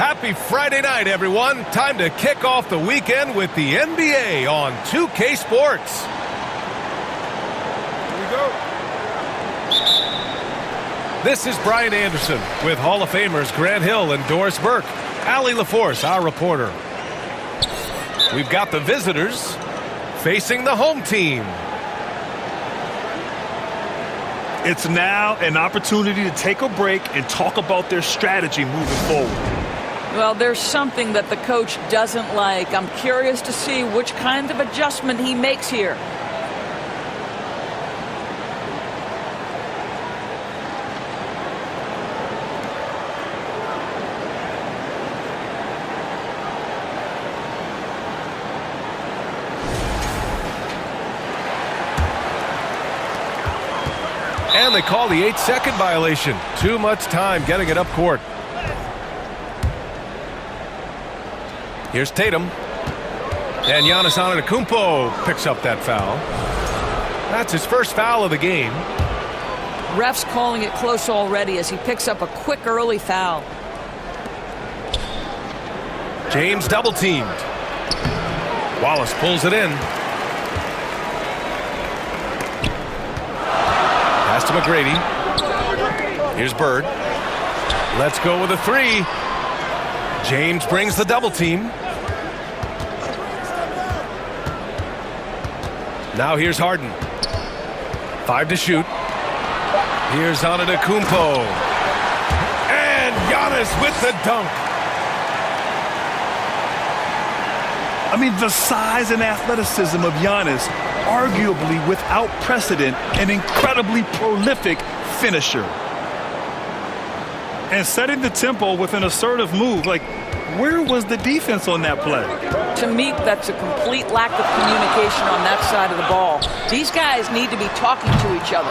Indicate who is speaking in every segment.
Speaker 1: Happy Friday night, everyone. Time to kick off the weekend with the NBA on 2K Sports.
Speaker 2: Here we go.
Speaker 1: This is Brian Anderson with Hall of Famers Grant Hill and Doris Burke. Allie LaForce, our reporter. We've got the visitors facing the home team.
Speaker 2: It's now an opportunity to take a break and talk about their strategy moving forward.
Speaker 3: Well, there's something that the coach doesn't like. I'm curious to see which kind of adjustment he makes here.
Speaker 1: And they call the 8-second violation. Too much time getting it up court. Here's Tatum. And Giannis Antetokounmpo picks up that foul. That's his first foul of the game.
Speaker 3: Ref's calling it close already as he picks up a quick early foul.
Speaker 1: James double teamed. Wallace pulls it in. Pass to McGrady. Here's Bird. Let's go with a three. James brings the double team. Now here's Harden. 5 to shoot. Here's Antetokounmpo. And Giannis with the dunk.
Speaker 2: I mean, the size and athleticism of Giannis, arguably without precedent, an incredibly prolific finisher. And setting the tempo with an assertive move, like, where was the defense on that play?
Speaker 3: To me, that's a complete lack of communication on that side of the ball. These guys need to be talking to each other.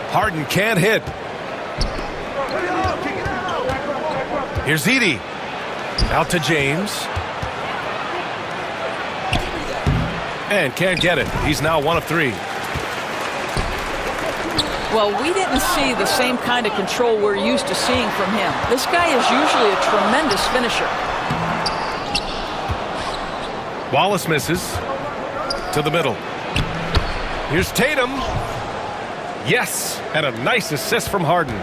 Speaker 1: Harden can't hit. Here's Edey. Out to James. And can't get it. He's now 1 of 3.
Speaker 3: Well, we didn't see the same kind of control we're used to seeing from him. This guy is usually a tremendous finisher.
Speaker 1: Wallace misses. To the middle. Here's Tatum. Yes, and a nice assist from Harden.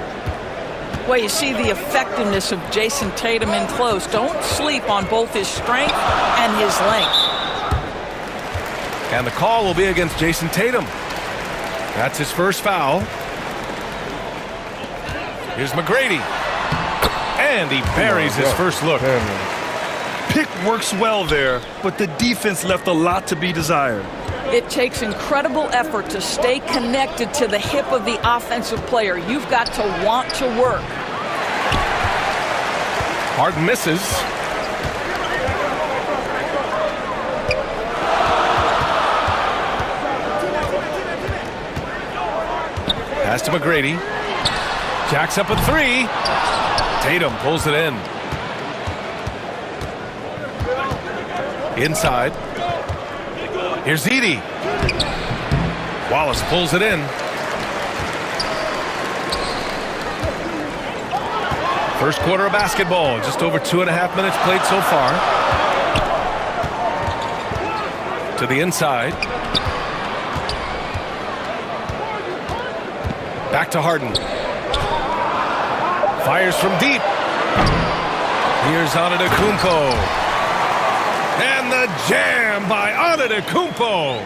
Speaker 3: Well, you see the effectiveness of Jason Tatum in close. Don't sleep on both his strength and his length.
Speaker 1: And the call will be against Jason Tatum. That's his first foul. Here's McGrady. And he buries his first look.
Speaker 2: Pick works well there, but the defense left a lot to be desired.
Speaker 3: It takes incredible effort to stay connected to the hip of the offensive player. You've got to want to work.
Speaker 1: Harden misses. Pass to McGrady. Jacks up a 3. Tatum pulls it in. Inside. Here's Edey. Wallace pulls it in. First quarter of basketball. Just over 2.5 minutes played so far. To the inside. Back to Harden. Fires from deep. Here's Antetokounmpo. And the jam by Antetokounmpo.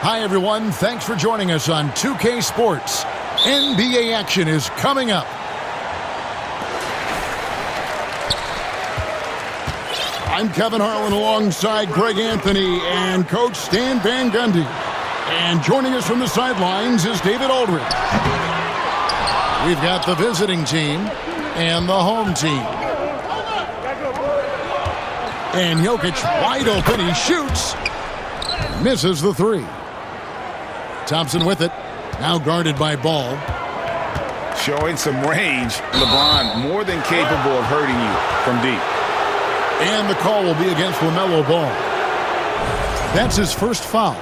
Speaker 4: Hi, everyone. Thanks for joining us on 2K Sports. NBA action is coming up. I'm Kevin Harlan alongside Greg Anthony and Coach Stan Van Gundy. And joining us from the sidelines is David Aldridge. We've got the visiting team and the home team. And Jokic wide open. He shoots. Misses the three. Thompson with it. Now guarded by Ball.
Speaker 5: Showing some range. LeBron more than capable of hurting you from deep.
Speaker 4: And the call will be against LaMelo Ball. That's his first foul.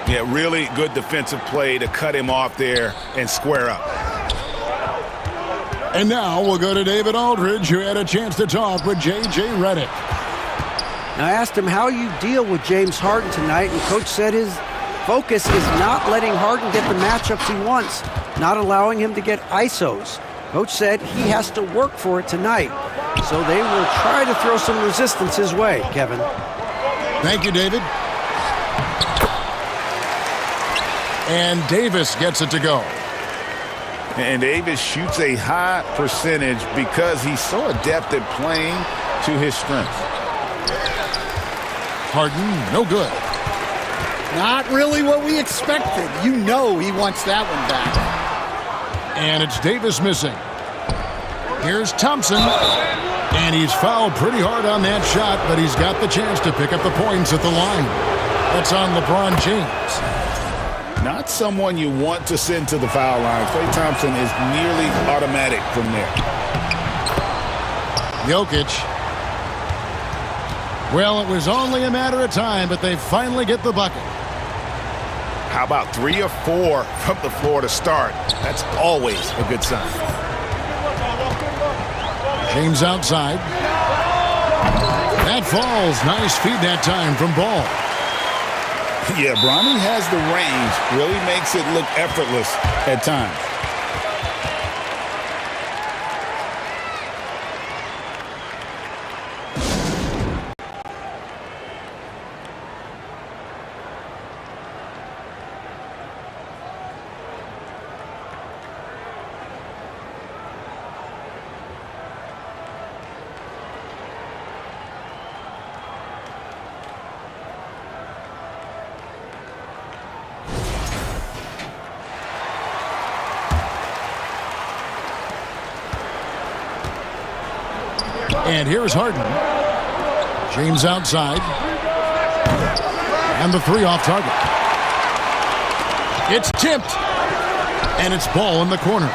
Speaker 5: Yeah, really good defensive play to cut him off there and square up.
Speaker 4: And now we'll go to David Aldridge, who had a chance to talk with J.J. Redick.
Speaker 6: I asked him how you deal with James Harden tonight, and Coach said his focus is not letting Harden get the matchups he wants, not allowing him to get ISOs. Coach said he has to work for it tonight, so they will try to throw some resistance his way, Kevin.
Speaker 4: Thank you, David. And Davis gets it to go.
Speaker 5: And Davis shoots a high percentage because he's so adept at playing to his strengths.
Speaker 4: Harden, no good.
Speaker 7: Not really what we expected. You know he wants that one back.
Speaker 4: And it's Davis missing. Here's Thompson. And he's fouled pretty hard on that shot, but he's got the chance to pick up the points at the line. That's on LeBron James.
Speaker 5: Not someone you want to send to the foul line. Klay Thompson is nearly automatic from there.
Speaker 4: Jokic. Well, it was only a matter of time, but they finally get the bucket.
Speaker 5: How about 3 or 4 from the floor to start? That's always a good sign.
Speaker 4: James outside. That falls. Nice feed that time from Ball.
Speaker 5: Yeah, Bronny has the range. Really makes it look effortless at times.
Speaker 4: And here's Harden. James outside. And the three off target. It's tipped. And it's Ball in the corner.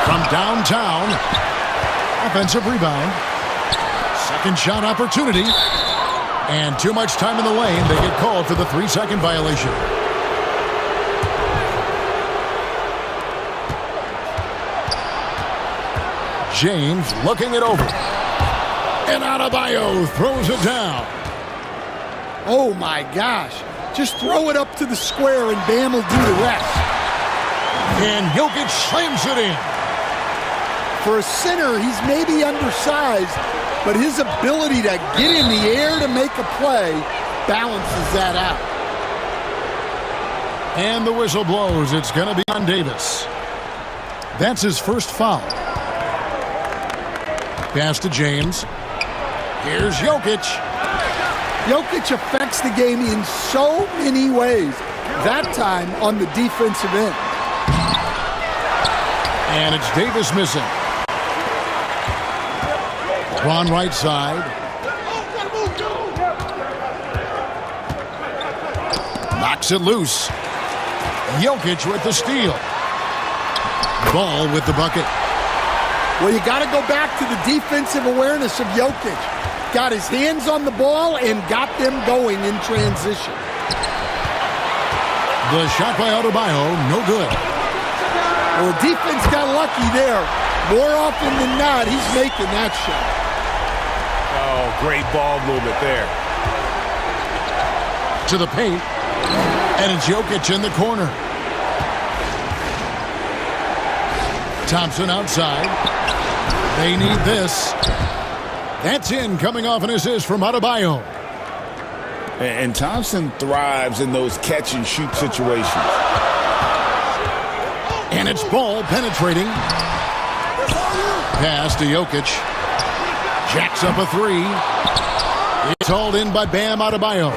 Speaker 4: From downtown. Offensive rebound. Second shot opportunity. And too much time in the lane. They get called for the 3-second violation. James looking it over. And Adebayo throws it down.
Speaker 7: Oh, my gosh. Just throw it up to the square and Bam will do the rest.
Speaker 4: And Jokic slams it in.
Speaker 7: For a center, he's maybe undersized, but his ability to get in the air to make a play balances that out.
Speaker 4: And the whistle blows. It's going to be on Davis. That's his first foul. Pass to James. Here's Jokic.
Speaker 7: Jokic affects the game in so many ways. That time on the defensive end.
Speaker 4: And it's Davis missing. LeBron right side. Knocks it loose. Jokic with the steal. Ball with the bucket.
Speaker 7: Well, you got to go back to the defensive awareness of Jokic. Got his hands on the ball and got them going in transition.
Speaker 4: The shot by Adebayo, no good.
Speaker 7: Well, the defense got lucky there. More often than not, he's making that shot.
Speaker 5: Oh, great ball movement there.
Speaker 4: To the paint. And it's Jokic in the corner. Thompson outside. They need this. That's in, coming off an assist from Adebayo.
Speaker 5: And Thompson thrives in those catch-and-shoot situations.
Speaker 4: And it's Ball penetrating. Pass to Jokic. Jacks up a three. It's hauled in by Bam Adebayo.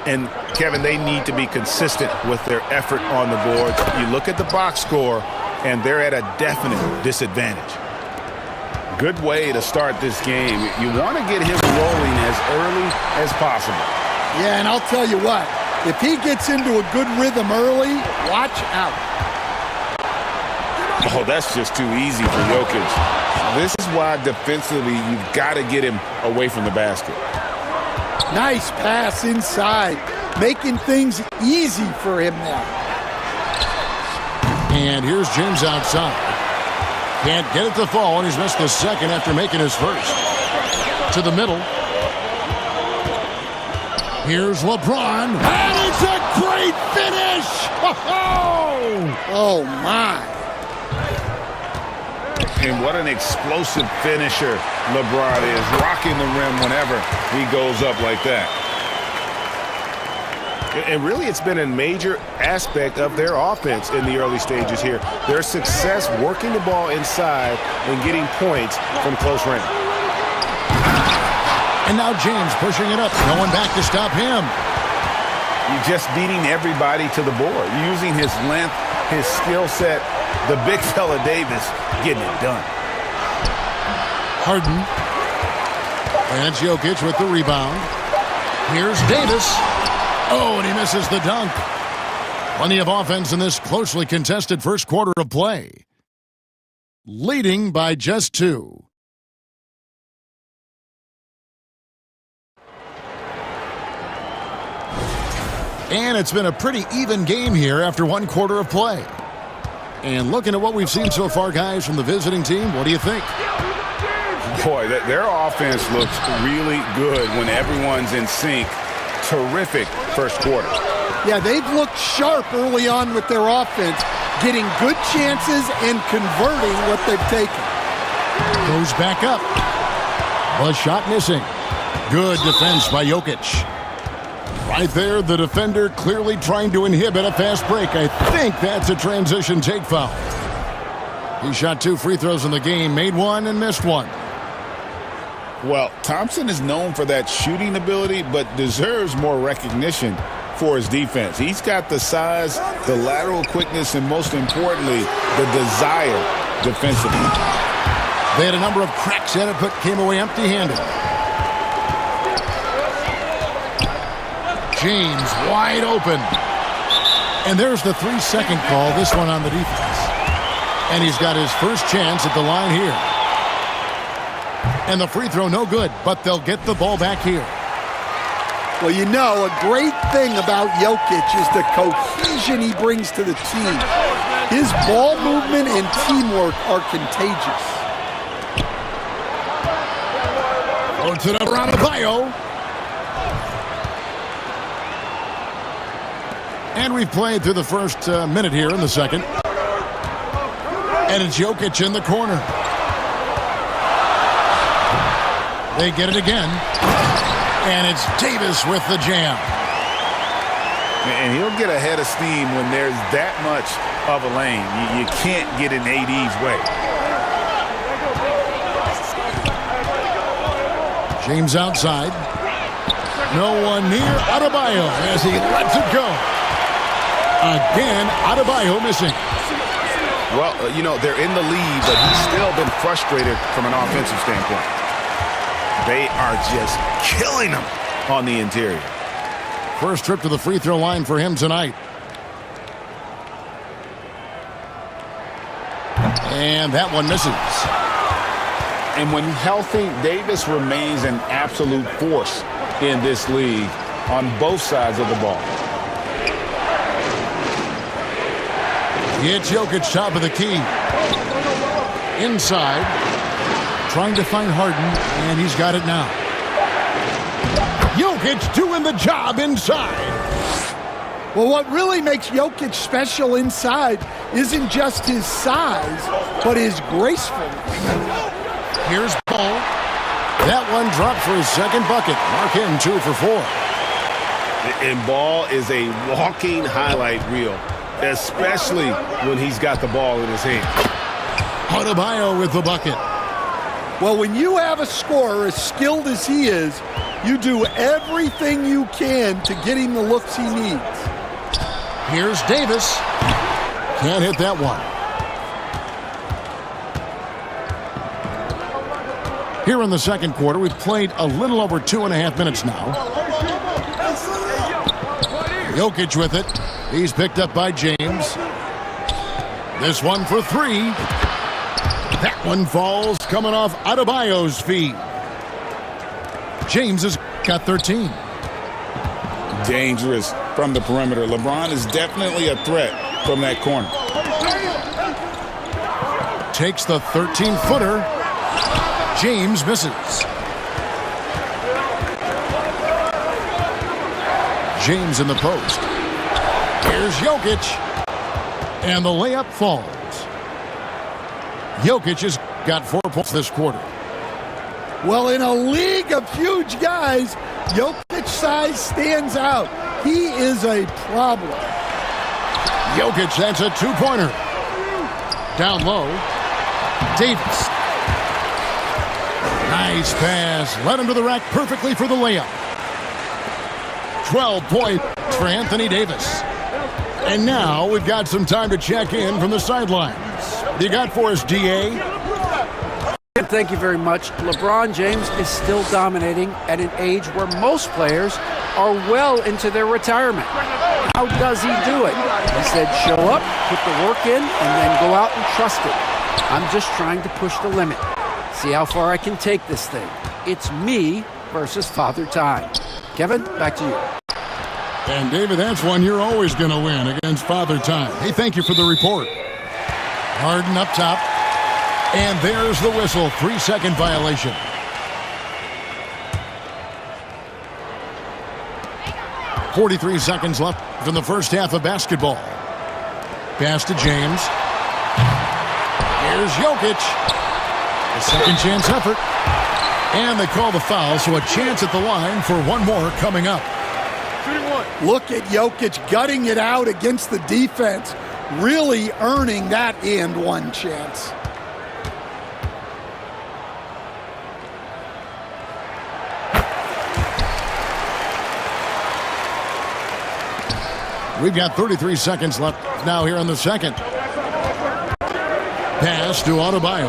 Speaker 5: And Kevin, they need to be consistent with their effort on the board. You look at the box score, and they're at a definite disadvantage. Good way to start this game. You want to get him rolling as early as possible.
Speaker 7: Yeah, and I'll tell you what, if he gets into a good rhythm early, watch out.
Speaker 5: Oh, that's just too easy for Jokic. This is why defensively you've got to get him away from the basket.
Speaker 7: Nice pass inside, making things easy for him now.
Speaker 4: And here's James outside. Can't get it to fall, and he's missed the second after making his first. To the middle. Here's LeBron. And it's a great finish!
Speaker 7: Oh, my.
Speaker 5: And what an explosive finisher LeBron is, rocking the rim whenever he goes up like that. And really, it's been a major aspect of their offense in the early stages here. Their success working the ball inside and getting points from close range.
Speaker 4: And now James pushing it up. No one back to stop him.
Speaker 5: You're just beating everybody to the board, using his length, his skill set. The big fella Davis getting it done.
Speaker 4: Harden. And it's Jokic with the rebound. Here's Davis. Oh, and he misses the dunk. Plenty of offense in this closely contested first quarter of play. Leading by just 2. And it's been a pretty even game here after one quarter of play. And looking at what we've seen so far, guys, from the visiting team, what do you think?
Speaker 5: Boy, their offense looks really good when everyone's in sync. Terrific first quarter.
Speaker 7: Yeah, they've looked sharp early on with their offense, getting good chances and converting what they've taken.
Speaker 4: Goes back up. The shot missing. Good defense by Jokic. Right there, the defender clearly trying to inhibit a fast break. I think that's a transition take foul. He shot 2 free throws in the game, made 1 and missed 1.
Speaker 5: Well, Thompson is known for that shooting ability, but deserves more recognition for his defense. He's got the size, the lateral quickness, and most importantly, the desire defensively.
Speaker 4: They had a number of cracks at it, but came away empty-handed. James wide open. And there's the 3-second call, this one on the defense. And he's got his first chance at the line here. And the free throw no good, but they'll get the ball back here.
Speaker 7: Well, you know, a great thing about Jokic is the cohesion he brings to the team. His ball movement and teamwork are contagious.
Speaker 4: Puts it up around Adebayo. And we've played through the first minute here in the second. And it's Jokic in the corner. They get it again. And it's Davis with the jam.
Speaker 5: And he'll get a head of steam when there's that much of a lane. You can't get in AD's way.
Speaker 4: James outside. No one near Adebayo as he lets it go. Again, Adebayo missing.
Speaker 5: Well, you know, they're in the lead, but he's still been frustrated from an offensive standpoint. They are just killing him on the interior.
Speaker 4: First trip to the free throw line for him tonight. And that one misses.
Speaker 5: And when healthy, Davis remains an absolute force in this league on both sides of the ball.
Speaker 4: It's Jokic top of the key. Inside. Trying to find Harden, and he's got it now. Jokic doing the job inside.
Speaker 7: Well, what really makes Jokic special inside isn't just his size, but his gracefulness.
Speaker 4: Here's Ball. That one dropped for his second bucket. Mark him 2 for 4.
Speaker 5: And Ball is a walking highlight reel, especially when he's got the ball in his hand.
Speaker 4: Adebayo with the bucket.
Speaker 7: Well, when you have a scorer as skilled as he is, you do everything you can to get him the looks he needs.
Speaker 4: Here's Davis. Can't hit that one. Here in the second quarter, we've played a little over 2.5 minutes now. Jokic with it. He's picked up by James. This one for 3. That one falls coming off Adebayo's feet. James has got 13.
Speaker 5: Dangerous from the perimeter. LeBron is definitely a threat from that corner.
Speaker 4: Takes the 13-footer. James misses. James in the post. Here's Jokic. And the layup falls. Jokic has got 4 points this quarter.
Speaker 7: Well, in a league of huge guys, Jokic's size stands out. He is a problem.
Speaker 4: Jokic, that's a 2-pointer. Down low. Davis. Nice pass. Led him to the rack perfectly for the layup. 12 points for Anthony Davis. And now we've got some time to check in from the sidelines. You got for us, D.A.?
Speaker 6: Thank you very much. LeBron James is still dominating at an age where most players are well into their retirement. How does he do it? He said show up, put the work in, and then go out and trust it. I'm just trying to push the limit. See how far I can take this thing. It's me versus Father Time. Kevin, back to you.
Speaker 4: And David, that's one you're always going to win against Father Time. Hey, thank you for the report. Harden up top. And there's the whistle. 3-second violation. .43 seconds left from the first half of basketball. Pass to James. Here's Jokic. A second chance effort. And they call the foul, so a chance at the line for one more coming up.
Speaker 7: Look at Jokic gutting it out against the defense, really earning that and one chance.
Speaker 4: We've got 33 seconds left now here in the second. Pass to Adebayo.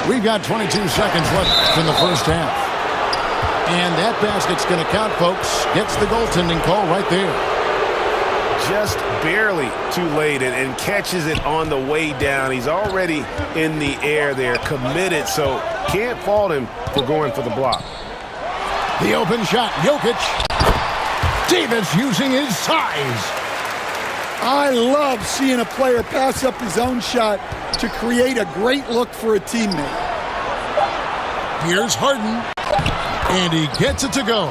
Speaker 4: We've got 22 seconds left in the first half. And that basket's going to count, folks. Gets the goaltending call right there.
Speaker 5: Just barely too late and catches it on the way down. He's already in the air there, committed, so can't fault him for going for the block.
Speaker 4: The open shot, Jokic. Davis using his size.
Speaker 7: I love seeing a player pass up his own shot to create a great look for a teammate.
Speaker 4: Here's Harden. And he gets it to go.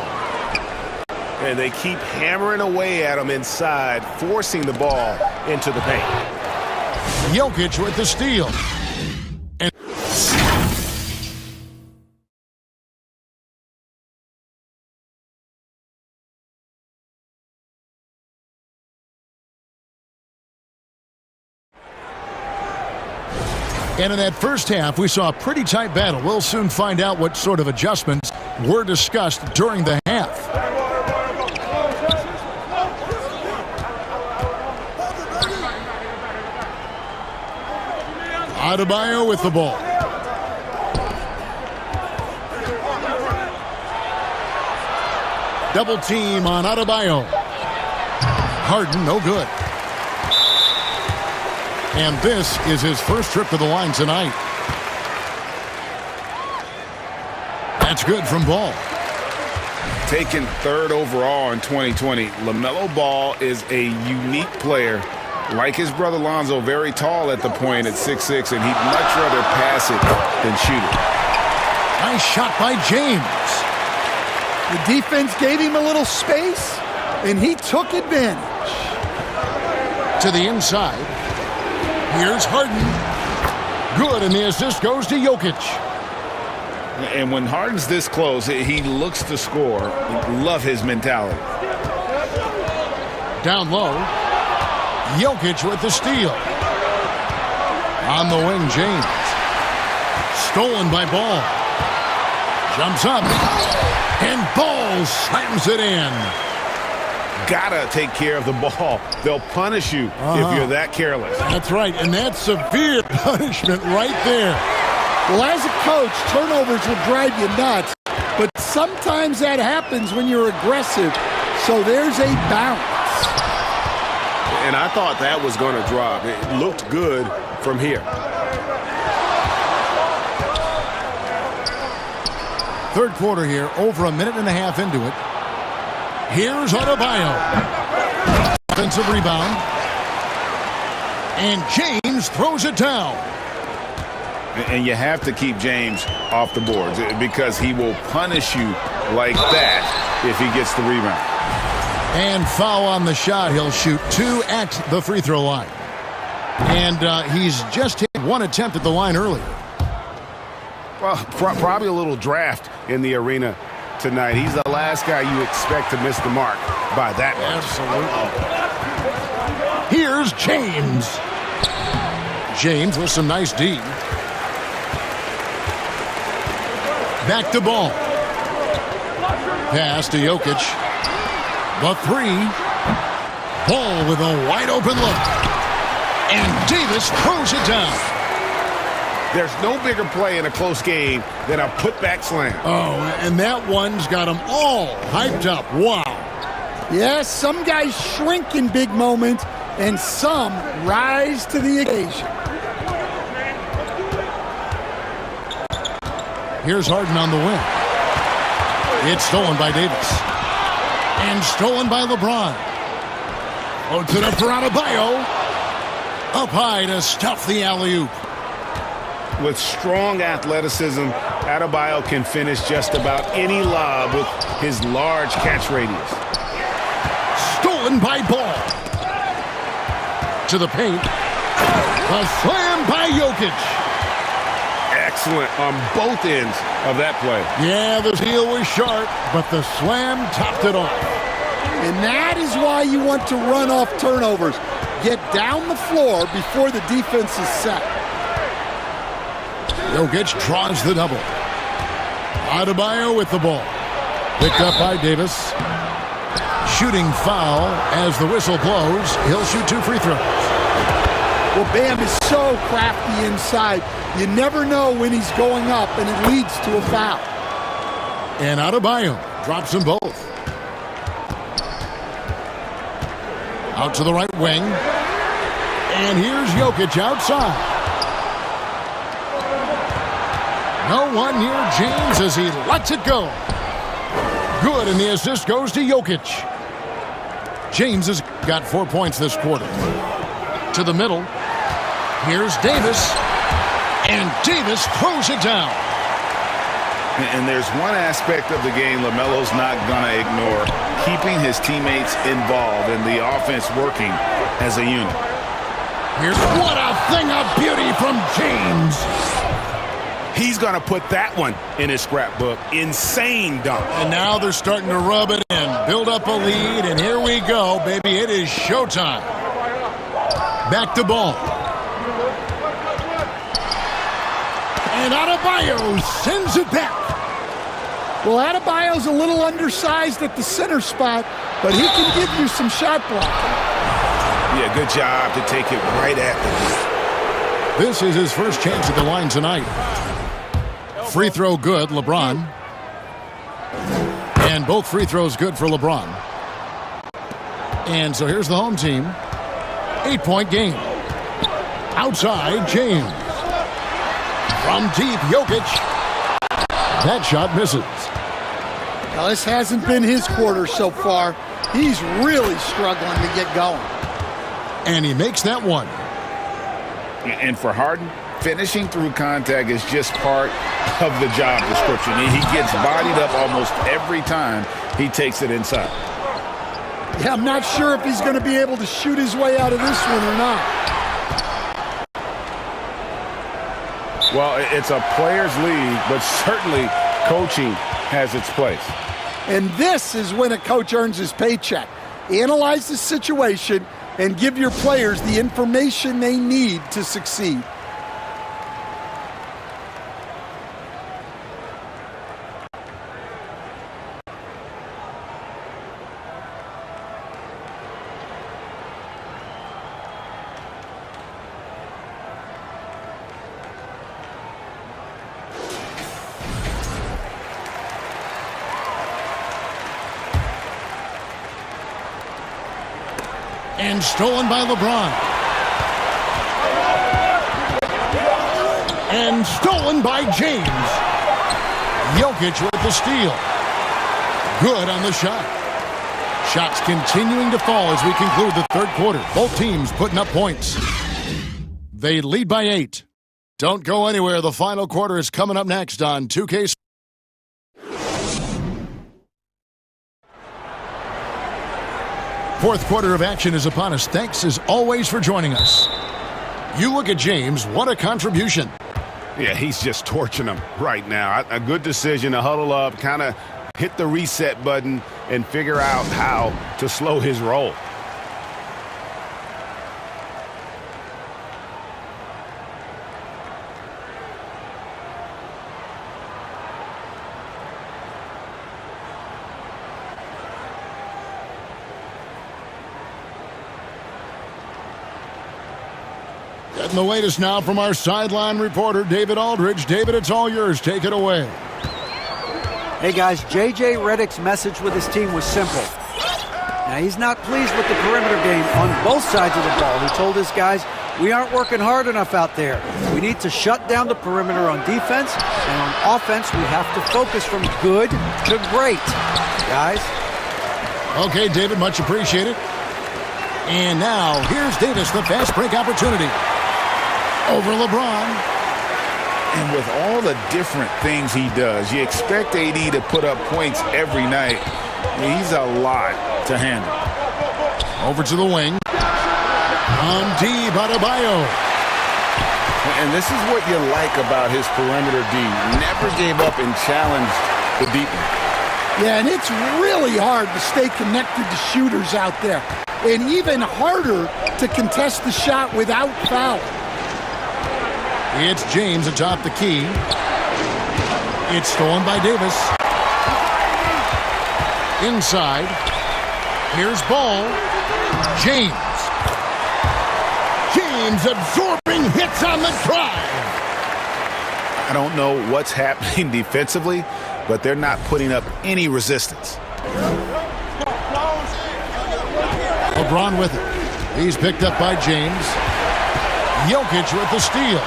Speaker 5: And they keep hammering away at him inside, forcing the ball into the paint.
Speaker 4: Jokic with the steal. And in that first half, we saw a pretty tight battle. We'll soon find out what sort of adjustments were discussed during the half. Adebayo with the ball. Double team on Adebayo. Harden, no good. And this is his first trip to the line tonight. That's good from Ball.
Speaker 5: Taken third overall in 2020, LaMelo Ball is a unique player. Like his brother Lonzo, very tall at the point at 6'6", and he'd much rather pass it than shoot it.
Speaker 4: Nice shot by James.
Speaker 7: The defense gave him a little space, and he took advantage.
Speaker 4: To the inside. Here's Harden. Good, and the assist goes to Jokic.
Speaker 5: And when Harden's this close, he looks to score. Love his mentality.
Speaker 4: Down low. Jokic with the steal. On the wing, James. Stolen by Ball. Jumps up. And Ball slams it in.
Speaker 5: Gotta take care of the ball. They'll punish you if you're that careless.
Speaker 4: That's right, and that's severe punishment right there.
Speaker 7: Well, as a coach, turnovers will drive you nuts, but sometimes that happens when you're aggressive, so there's a balance.
Speaker 8: And I thought that was going to drop. It looked good from here.
Speaker 4: Third quarter here, over a minute and a half into it. Here's Adebayo. Offensive rebound. And James throws it down.
Speaker 5: And you have to keep James off the boards because he will punish you like that if he gets the rebound.
Speaker 4: And foul on the shot. He'll shoot 2 at the free throw line. And he's just hit 1 attempt at the line earlier.
Speaker 5: Well, probably a little draft in the arena tonight. He's the last guy you expect to miss the mark by that much.
Speaker 4: Absolutely. Here's James. James with some nice D. Back to Ball. Pass to Jokic. The 3. Ball with a wide open look. And Davis throws it down.
Speaker 5: There's no bigger play in a close game than a putback slam.
Speaker 4: Oh, and that one's got them all hyped up. Wow.
Speaker 7: Yes, some guys shrink in big moments, and some rise to the occasion.
Speaker 4: Here's Harden on the wing. It's stolen by Davis. And stolen by LeBron. Floats it up for Adebayo. Up high to stuff the alley-oop.
Speaker 5: With strong athleticism, Adebayo can finish just about any lob with his large catch radius.
Speaker 4: Stolen by Ball. To the paint. A slam by Jokic.
Speaker 5: Excellent on both ends of that play.
Speaker 4: Yeah, the heel was sharp, but the slam topped it off.
Speaker 7: And that is why you want to run off turnovers. Get down the floor before the defense is set.
Speaker 4: Jokic draws the double. Adebayo with the ball. Picked up by Davis. Shooting foul as the whistle blows. He'll shoot 2 free throws.
Speaker 7: Well, Bam is so crafty inside. You never know when he's going up, and it leads to a foul.
Speaker 4: And Adebayo drops them both. Out to the right wing. And here's Jokic outside. No one near James as he lets it go. Good, and the assist goes to Jokic. James has got 4 points this quarter. To the middle. Here's Davis. And Davis throws it down.
Speaker 5: And there's one aspect of the game LaMelo's not going to ignore. Keeping his teammates involved and the offense working as a unit.
Speaker 4: Here's what a thing of beauty from James.
Speaker 5: He's going to put that one in his scrapbook. Insane dunk.
Speaker 4: And now they're starting to rub it in. Build up a lead, and here we go, baby. It is showtime. Back to Ball. And Adebayo sends it back.
Speaker 7: Well, Adebayo's a little undersized at the center spot, but he can give you some shot blocking.
Speaker 5: Yeah, good job to take it right at the
Speaker 4: This is his first chance at the line tonight. Free throw good, LeBron. And both free throws good for LeBron. And so here's the home team. 8-point game. Outside, James. From deep, Jokic. That shot misses.
Speaker 7: Now, this hasn't been his quarter so far. He's really struggling to get going.
Speaker 4: And he makes that one.
Speaker 5: And for Harden, finishing through contact is just part of the job description. He gets bodied up almost every time he takes it inside.
Speaker 7: Yeah, I'm not sure if he's going to be able to shoot his way out of this one or not.
Speaker 8: Well, it's a players' league, but certainly coaching has its place.
Speaker 7: And this is when a coach earns his paycheck. Analyze the situation and give your players the information they need to succeed.
Speaker 4: And stolen by LeBron. And stolen by James. Jokic with the steal. Good on the shot. Shots continuing to fall as we conclude the third quarter. Both teams putting up points. They lead by 8. Don't go anywhere. The final quarter is coming up next on 2K. Fourth quarter of action is upon us. Thanks as always for joining us. You look at James, what a contribution.
Speaker 8: Yeah, he's just torching them right now. A good decision to huddle up, kind of hit the reset button, and figure out how to slow his roll.
Speaker 4: Getting the latest now from our sideline reporter, David Aldridge. David, it's all yours. Take it away.
Speaker 6: Hey, guys, J.J. Redick's message with his team was simple. Now, he's not pleased with the perimeter game on both sides of the ball. He told his guys, we aren't working hard enough out there. We need to shut down the perimeter on defense, and on offense, we have to focus from good to great. Guys?
Speaker 4: Okay, David, much appreciated. And now, here's Davis, the fast break opportunity. Over LeBron.
Speaker 5: And with all the different things he does, you expect AD to put up points every night. He's a lot to handle.
Speaker 4: Over to the wing. Deep Adebayo.
Speaker 5: And this is what you like about his perimeter D. Never gave up and challenged the deep one.
Speaker 7: Yeah, and it's really hard to stay connected to shooters out there. And even harder to contest the shot without foul.
Speaker 4: It's James atop the key. It's stolen by Davis. Inside. Here's Ball. James. James absorbing hits on the drive.
Speaker 5: I don't know what's happening defensively, but they're not putting up any resistance.
Speaker 4: LeBron with it. He's picked up by James. Jokic with the steal.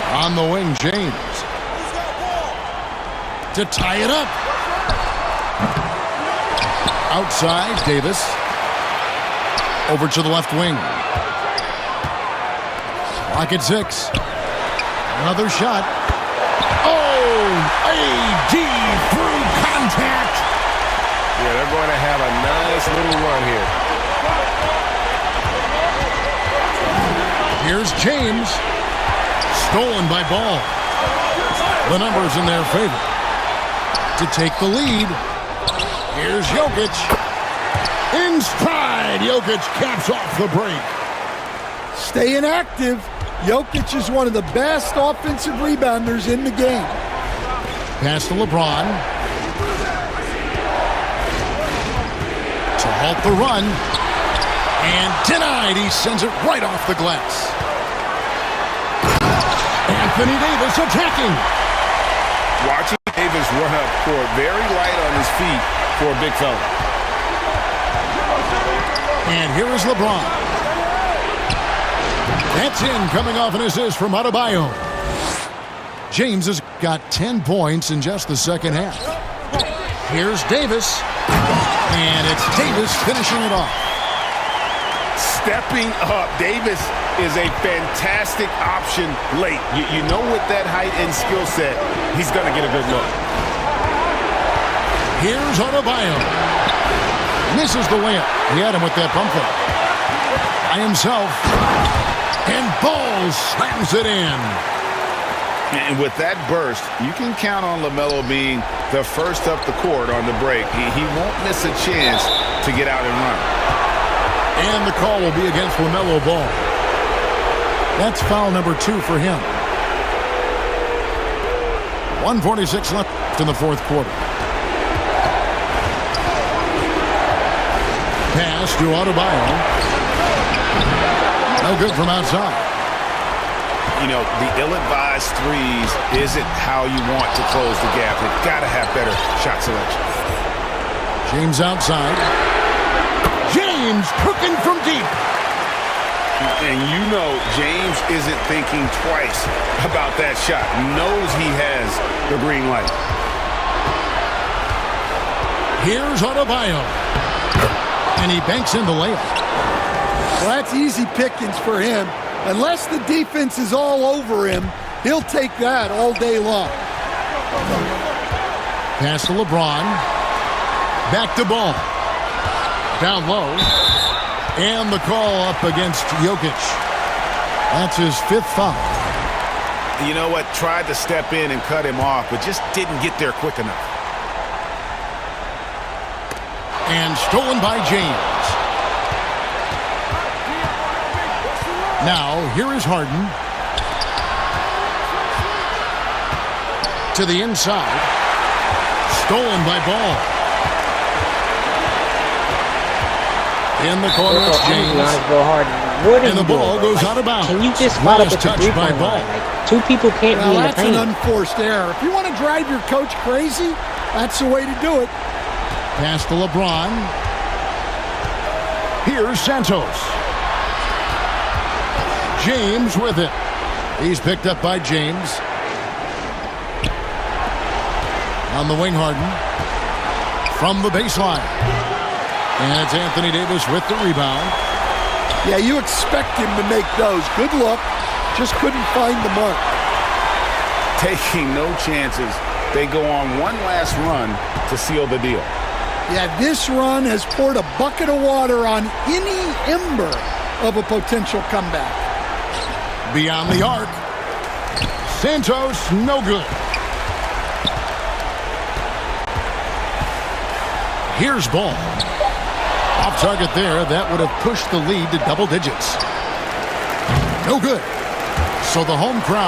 Speaker 4: On the wing, James. To tie it up. Outside, Davis. Over to the left wing. Clock at 6. Another shot. Oh! AD through contact.
Speaker 8: Yeah, they're going to have a nice little run here.
Speaker 4: Here's James. Stolen by Ball. The numbers in their favor. To take the lead. Here's Jokic. In stride. Jokic caps off the break.
Speaker 7: Staying active. Jokic is one of the best offensive rebounders in the game.
Speaker 4: Pass to LeBron. To halt the run. And denied. He sends it right off the glass. Anthony Davis attacking.
Speaker 5: Watching Davis run up court, very light on his feet for a big fella.
Speaker 4: And here is LeBron. That's in, coming off an assist from Adebayo. James has got 10 points in just the second half. Here's Davis. And it's Davis finishing it off.
Speaker 5: Stepping up, Davis is a fantastic option late. You know, with that height and skill set, he's going to get a good look.
Speaker 4: Here's Adebayo. Misses the layup. He had him with that pump fake. By himself. And Ball slams it in.
Speaker 5: And with that burst, you can count on LaMelo being the first up the court on the break. He won't miss a chance to get out and run.
Speaker 4: And the call will be against LaMelo Ball. That's foul number 2 for him. 1:46 left in the fourth quarter. Pass to Adebayo. No good from outside.
Speaker 5: You know, the ill-advised threes isn't how you want to close the gap. They've got to have better shot selection.
Speaker 4: James outside. James cooking from deep.
Speaker 5: And you know James isn't thinking twice about that shot. Knows he has the green light.
Speaker 4: Here's Adebayo. And he banks in the layup.
Speaker 7: Well, that's easy pickings for him. Unless the defense is all over him, he'll take that all day long.
Speaker 4: Pass to LeBron. Back to Ball. Down low. And the call up against Jokic. That's his 5th foul.
Speaker 5: You know what? Tried to step in and cut him off, but just didn't get there quick enough.
Speaker 4: And stolen by James. Now, here is Harden. To the inside. Stolen by Ball. In the corner, it's James. And the ball goes out of bounds.
Speaker 9: Can you just spot up at the
Speaker 4: touch by
Speaker 9: three-point
Speaker 4: Ball.
Speaker 9: line? Like, 2 people can't be in the
Speaker 7: That's an
Speaker 9: paint.
Speaker 7: unforced error. If you want to drive your coach crazy, that's the way to do it.
Speaker 4: Pass to LeBron. Here's Santos. James with it. He's picked up by James. On the wing, Harden. From the baseline. And it's Anthony Davis with the rebound.
Speaker 7: Yeah, you expect him to make those. Good luck. Just couldn't find the mark.
Speaker 5: Taking no chances. They go on one last run to seal the deal.
Speaker 7: Yeah, this run has poured a bucket of water on any ember of a potential comeback.
Speaker 4: Beyond the arc. Santos, no good. Here's Ball. Off target there. That would have pushed the lead to double digits. No good. So the home crowd